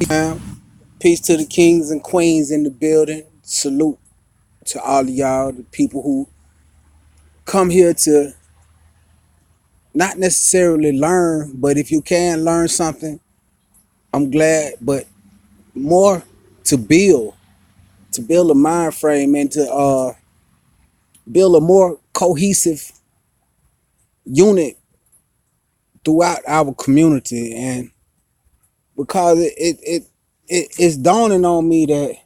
Peace to the kings and queens in the building. Salute to all of y'all, the people who come here to not necessarily learn, but if you can learn something, I'm glad. But more to build a mind frame and to build a more cohesive unit throughout our community. And because it's dawning on me that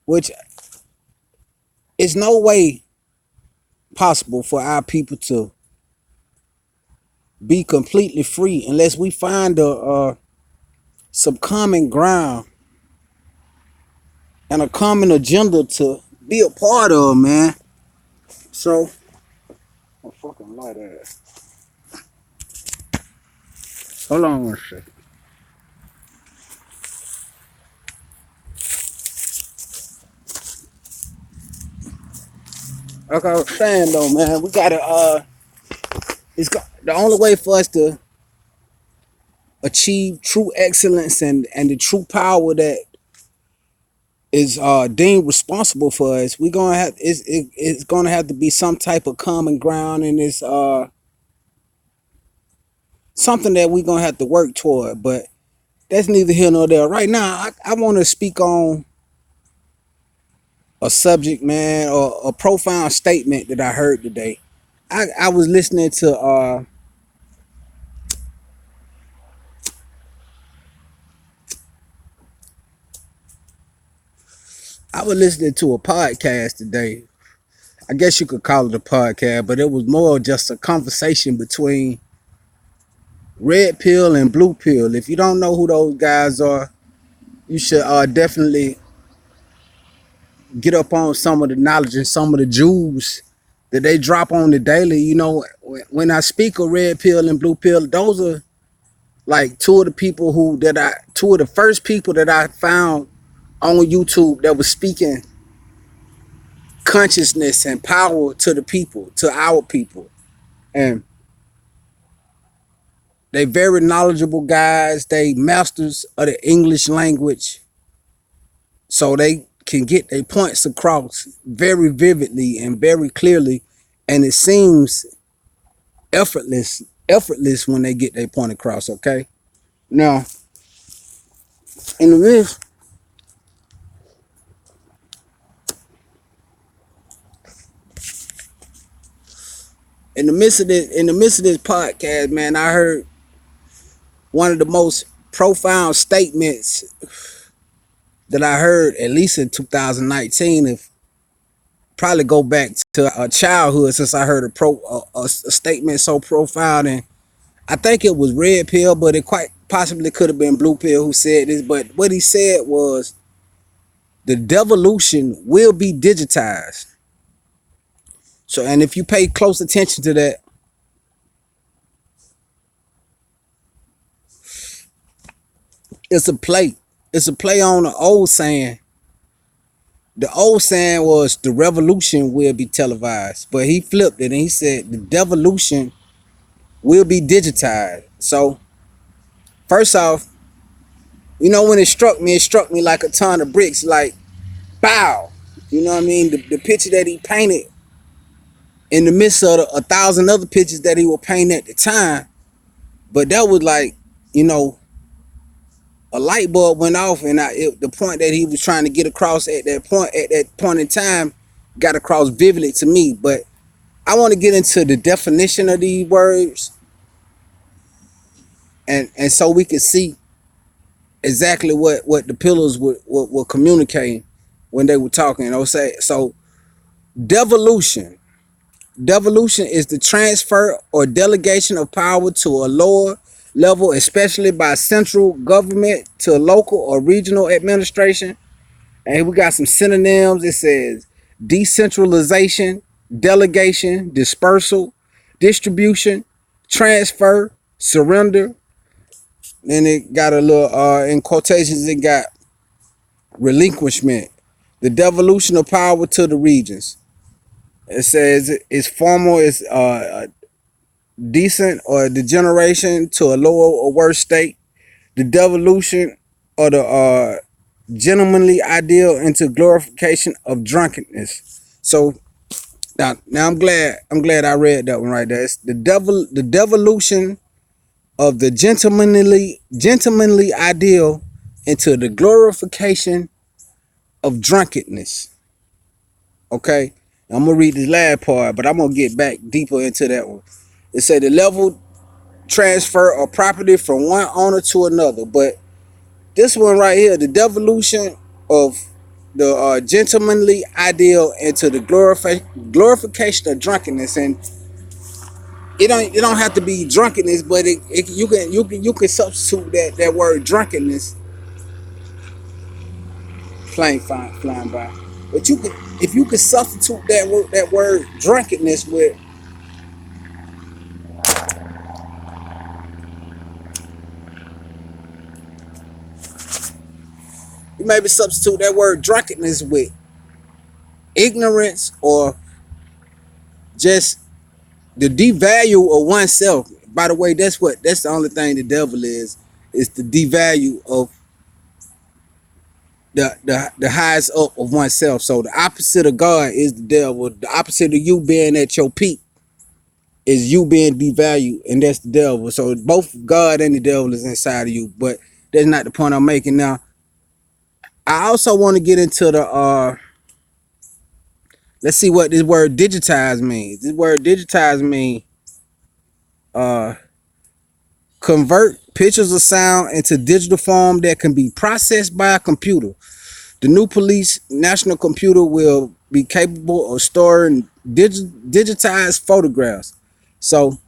which it's no way possible for our people to be completely free unless we find some common ground and a common agenda to be a part of, man. So, oh, fucking light ass. Hold on one second. Like I was saying though, man, we gotta the only way for us to achieve true excellence and the true power that is deemed responsible for us, we gonna have it's gonna have to be some type of common ground, and it's something that we're gonna have to work toward. But that's neither here nor there. Right now, I want to speak on a subject, man, or a profound statement that I heard today. I was listening to I was listening to a podcast today. I guess you could call it a podcast, but it was more just a conversation between red pill and blue pill. If you don't know who those guys are, you should definitely get up on some of the knowledge and some of the jewels that they drop on the daily. You know, when I speak of red pill and blue pill, those are like two of the first people that I found on YouTube that was speaking consciousness and power to the people, to our people. And they very knowledgeable guys. They masters of the English language. So they can get their points across very vividly and very clearly. And it seems effortless when they get their point across, okay? Now, in the midst in the midst of this podcast, man, I heard one of the most profound statements that I heard, at least in 2019, if probably go back to a childhood since I heard a statement so profound. And I think it was red pill, but it quite possibly could have been blue pill who said this. But what he said was, the devolution will be digitized. So, and if you pay close attention to that, it's a play. It's a play on the old saying. The old saying was the revolution will be televised, but he flipped it and he said the devolution will be digitized. So, first off, you know, when it struck me like a ton of bricks, like, bow. You know what I mean? The picture that he painted in the midst of a thousand other pictures that he was painting at the time. But that was like, you know, a light bulb went off, and the point that he was trying to get across at that point in time got across vividly to me. But I want to get into the definition of these words, and so we can see exactly what the pillars were communicating when they were talking. You know, so devolution. Devolution is the transfer or delegation of power to a lower level, especially by central government, to local or regional administration. And we got some synonyms. It says decentralization, delegation, dispersal, distribution, transfer, surrender. Then it got a little, in quotations, it got relinquishment, the devolution of power to the regions. It says it's formal, it's decent or degeneration to a lower or worse state. The devolution or the gentlemanly ideal into glorification of drunkenness. So now I'm glad I read that one right there. It's the devolution of the gentlemanly ideal into the glorification of drunkenness. Okay, I'm gonna read this last part, but I'm gonna get back deeper into that one. It said the level transfer of property from one owner to another, but this one right here, the devolution of the gentlemanly ideal into the glorification of drunkenness, and it don't have to be drunkenness, but you can substitute that word drunkenness. Plane flying by, but if you could substitute that word drunkenness with, you maybe substitute that word drunkenness with ignorance, or just the devalue of oneself. By the way, that's the only thing the devil is the devalue of the highest up of oneself. So the opposite of God is the devil. The opposite of you being at your peak is you being devalued, and that's the devil. So both God and the devil is inside of you. But that's not the point I'm making now. I also want to get into the let's see what this word digitized means. This word digitized means uh convert pictures of sound into digital form that can be processed by a computer. The new police national computer will be capable of storing digitized photographs. So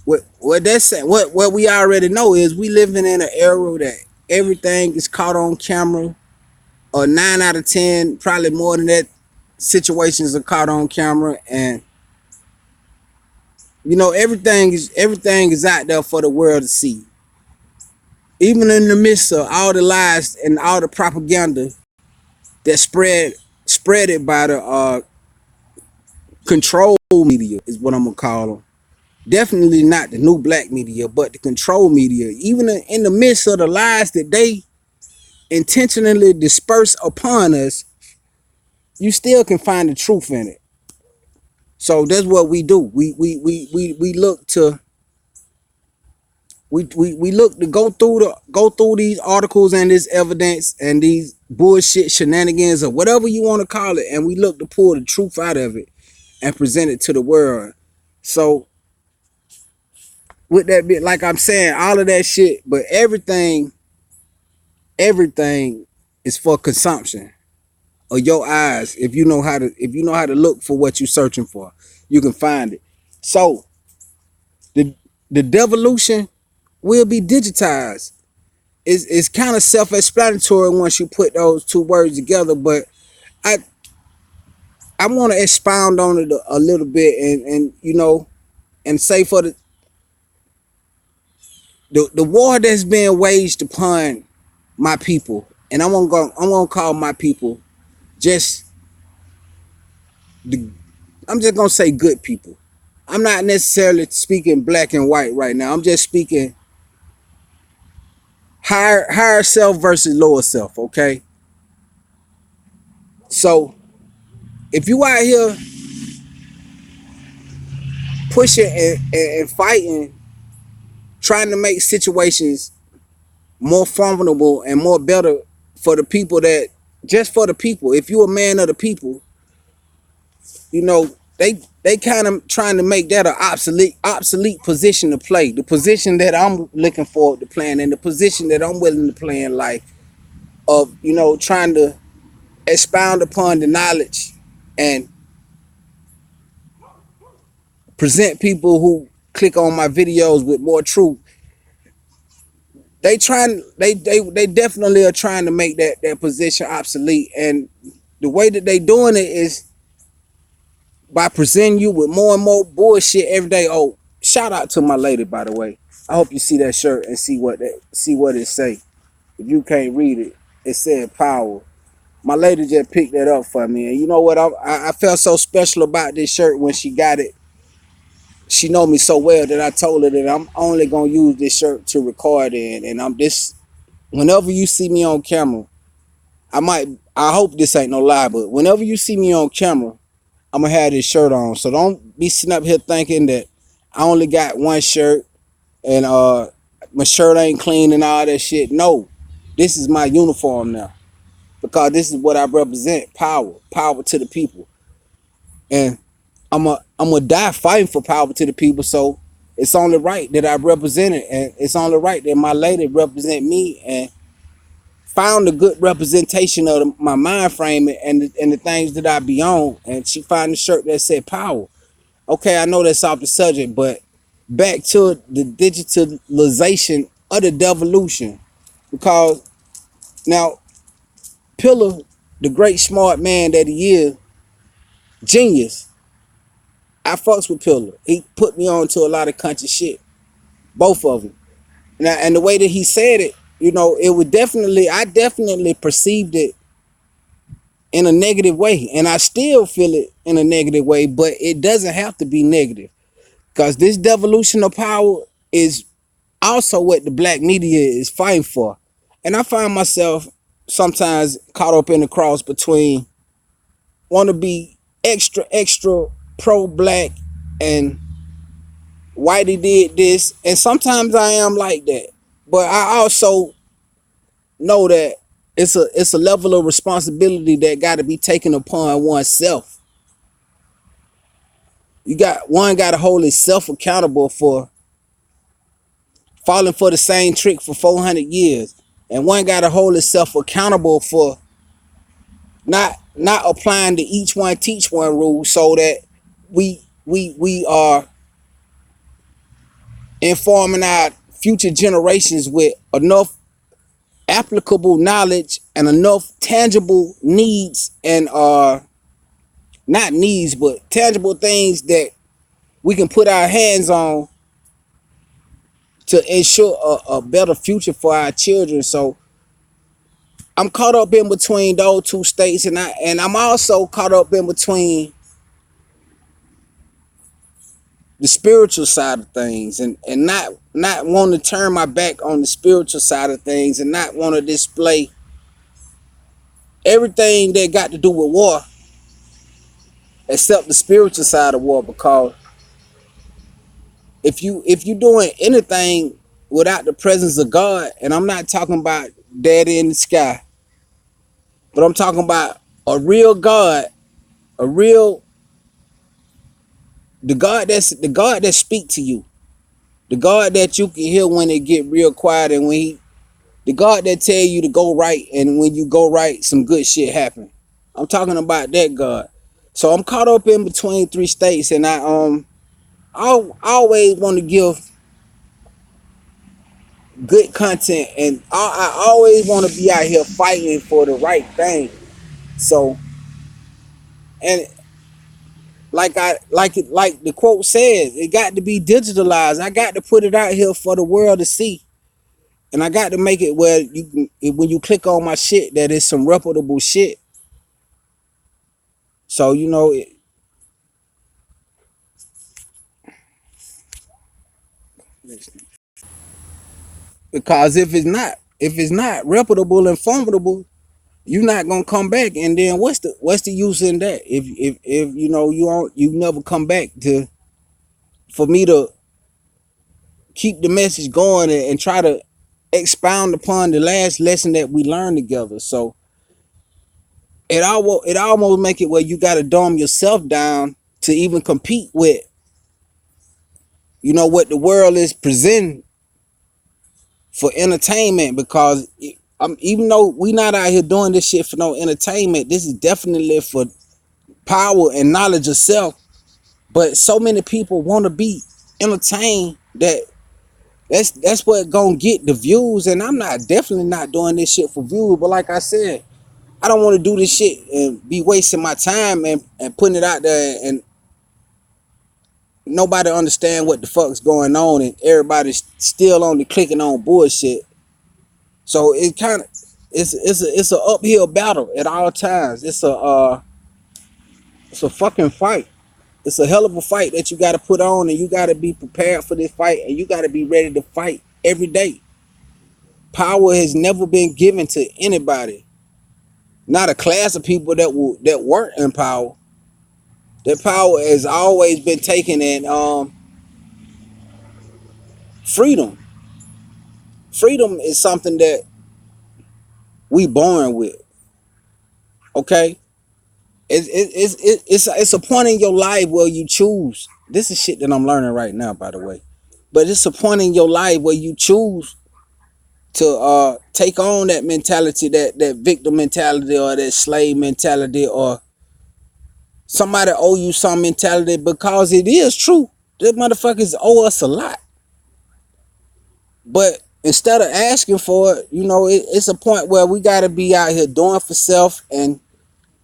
what that's what we already know is we living in an era that everything is caught on camera, or 9 out of 10, probably more than that, situations are caught on camera, and everything is out there for the world to see. Even in the midst of all the lies and all the propaganda that spread it by the control media, is what I'm gonna call them. Definitely not the new black media, but the control media. Even in the midst of the lies that they intentionally disperse upon us, you still can find the truth in it. So that's what we do. We look to we look to go through these articles and this evidence and these bullshit shenanigans, or whatever you want to call it, and we look to pull the truth out of it and present it to the world. So with that bit, like I'm saying, all of that shit, but everything is for consumption of your eyes. If you know how to look for what you're searching for, you can find it. So the devolution will be digitized. It's kind of self-explanatory once you put those two words together, but I I want to expound on it a little bit, and say for the war that's being waged upon my people, and I'm gonna call my people just the I'm just gonna say good people. I'm not necessarily speaking black and white right now. I'm just speaking higher self versus lower self. Okay, so if you out here pushing and fighting, trying to make situations more formidable and more better for the people, that just for the people. If you're a man of the people, they kind of trying to make that an obsolete position to play. The position that I'm looking forward to playing, and the position that I'm willing to play in life, of trying to expound upon the knowledge and present people who click on my videos with more truth. They definitely are trying to make that position obsolete, and the way that they doing it is by presenting you with more and more bullshit every day. Oh, shout out to my lady, by the way. I hope you see that shirt and see what it say. If you can't read it, it said power. My lady just picked that up for me, and you know what? I felt so special about this shirt when she got it she know me so well that I told her that I'm only gonna use this shirt to record in, and I'm this. Whenever you see me on camera, I hope this ain't no lie, but whenever you see me on camera, I'm gonna have this shirt on. So don't be sitting up here thinking that I only got one shirt and my shirt ain't clean and all that shit. No, this is my uniform now because this is what I represent: power to the people, and I'm a die fighting for power to the people. So it's only right that I represent it, and it's only right that my lady represent me and found a good representation of my mind frame and the things that I be on, and she found a shirt that said power. Okay, I know that's off the subject, but back to the digitalization of the devolution, because now Pillar, the great smart man that he is, genius. I fucks with Pillar. He put me on to a lot of country shit, both of them. Now, and the way that he said it, it would definitely, I definitely perceived it in a negative way, and I still feel it in a negative way, but it doesn't have to be negative because this devolution of power is also what the black media is fighting for. And I find myself sometimes caught up in the cross between want to be extra pro black and Whitey did this, and sometimes I am like that, but I also know that it's a level of responsibility that got to be taken upon oneself. Got to hold itself accountable for falling for the same trick for 400 years, and one got to hold itself accountable for not applying the each one teach one rule, so that we are informing our future generations with enough applicable knowledge and enough tangible needs and not needs but tangible things that we can put our hands on to ensure a better future for our children. So I'm caught up in between those two states, and I'm also caught up in between the spiritual side of things, and not want to turn my back on the spiritual side of things, and not want to display everything that got to do with war except the spiritual side of war. Because if you doing anything without the presence of God, and I'm not talking about daddy in the sky, but I'm talking about a real God, a real the God that speak to you, the God that you can hear when it get real quiet, and the God that tell you to go right, and when you go right, some good shit happen. I'm talking about that God. So I'm caught up in between three states, and I always want to give good content, and I always want to be out here fighting for the right thing. So, and like the quote says, it got to be digitalized. I got to put it out here for the world to see, and I got to make it where you can, when you click on my shit, that is some reputable shit. So because if it's not reputable and formidable, you're not gonna come back. And then what's the use in that? If you never come back to for me to keep the message going, and try to expound upon the last lesson that we learned together. So it almost make it where you got to dumb yourself down to even compete with what the world is presenting for entertainment. Because even though we not out here doing this shit for no entertainment, this is definitely for power and knowledge of self. But so many people want to be entertained that that's what gonna get the views. And I'm not definitely not doing this shit for views. But like I said, I don't want to do this shit and be wasting my time and putting it out there, and nobody understand what the fuck's going on, and everybody's still only clicking on bullshit. So it kind of it's an uphill battle at all times. It's a fucking fight. It's a hell of a fight that you got to put on, and you got to be prepared for this fight, and you got to be ready to fight every day. Power has never been given to anybody, not a class of people that weren't in power. That power has always been taken in freedom. Freedom is something that we born with. Okay, it's a point in your life where you choose. This is shit that I'm learning right now, by the way. But it's a point in your life where you choose to take on that mentality, that victim mentality, or that slave mentality, or somebody owe you some mentality, because it is true. The motherfuckers owe us a lot. But instead of asking for it, it's a point where we gotta be out here doing for self and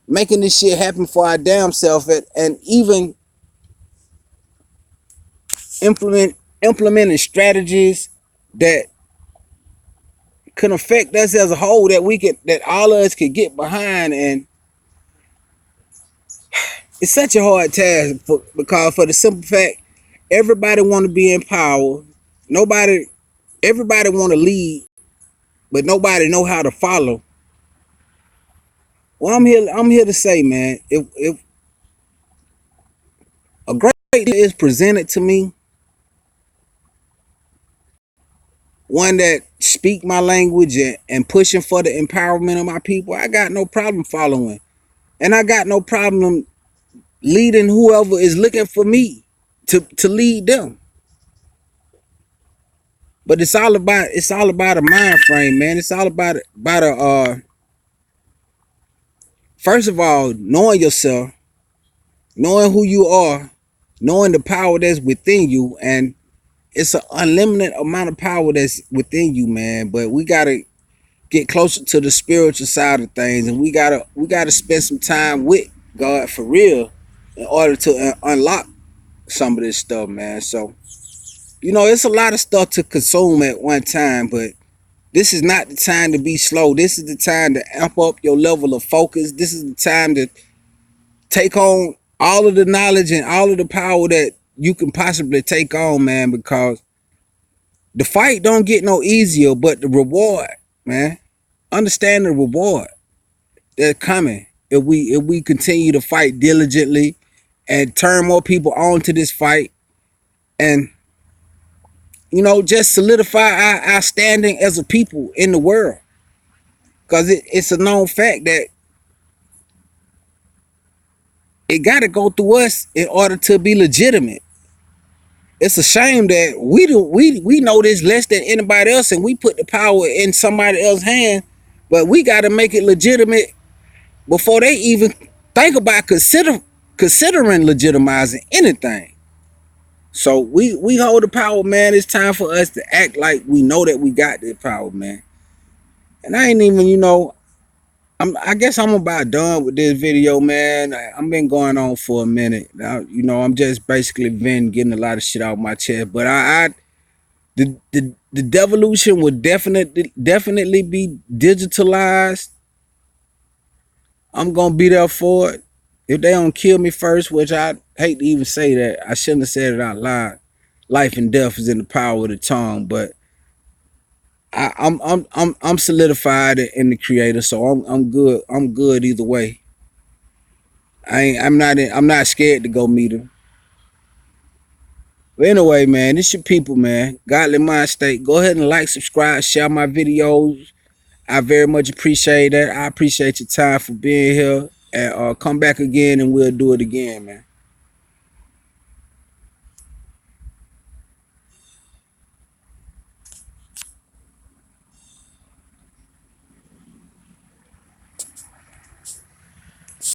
making this shit happen for our damn self, and even implementing strategies that can affect us as a whole, that all of us could get behind. And it's such a hard task because for the simple fact, everybody want to be in power. Everybody want to lead, but nobody know how to follow. Well, I'm here to say, man, if a great leader is presented to me, one that speak my language and pushing for the empowerment of my people, I got no problem following. And I got no problem leading whoever is looking for me to lead them. But it's all about a mind frame, man. It's all about a first of all, knowing yourself, knowing who you are, knowing the power that's within you, and it's an unlimited amount of power that's within you, man. But we gotta get closer to the spiritual side of things, and we gotta spend some time with God for real in order to unlock some of this stuff, man. So it's a lot of stuff to consume at one time, but this is not the time to be slow. This is the time to amp up your level of focus. This is the time to take on all of the knowledge and all of the power that you can possibly take on, man, because the fight don't get no easier, but the reward, man. Understand the reward that's coming if we continue to fight diligently and turn more people on to this fight, and just solidify our standing as a people in the world. Because it's a known fact that it got to go through us in order to be legitimate. It's a shame that we know this less than anybody else, and we put the power in somebody else's hand, but we got to make it legitimate before they even think about considering legitimizing anything. So we hold the power, man. It's time for us to act like we know that we got the power, man. And I ain't even, I guess I'm about done with this video, man. I've been going on for a minute. Now, I'm just basically been getting a lot of shit out of my chest. But the devolution would definitely be digitalized. I'm gonna be there for it. If they don't kill me first, which I hate to even say that, I shouldn't have said it out loud. Life and death is in the power of the tongue, but I'm solidified in the Creator, so I'm good. I'm good either way. I'm not scared to go meet him. But anyway, man, this your people, man. Godly Mind State. Go ahead and like, subscribe, share my videos. I very much appreciate that. I appreciate your time for being here, and come back again and we'll do it again, man.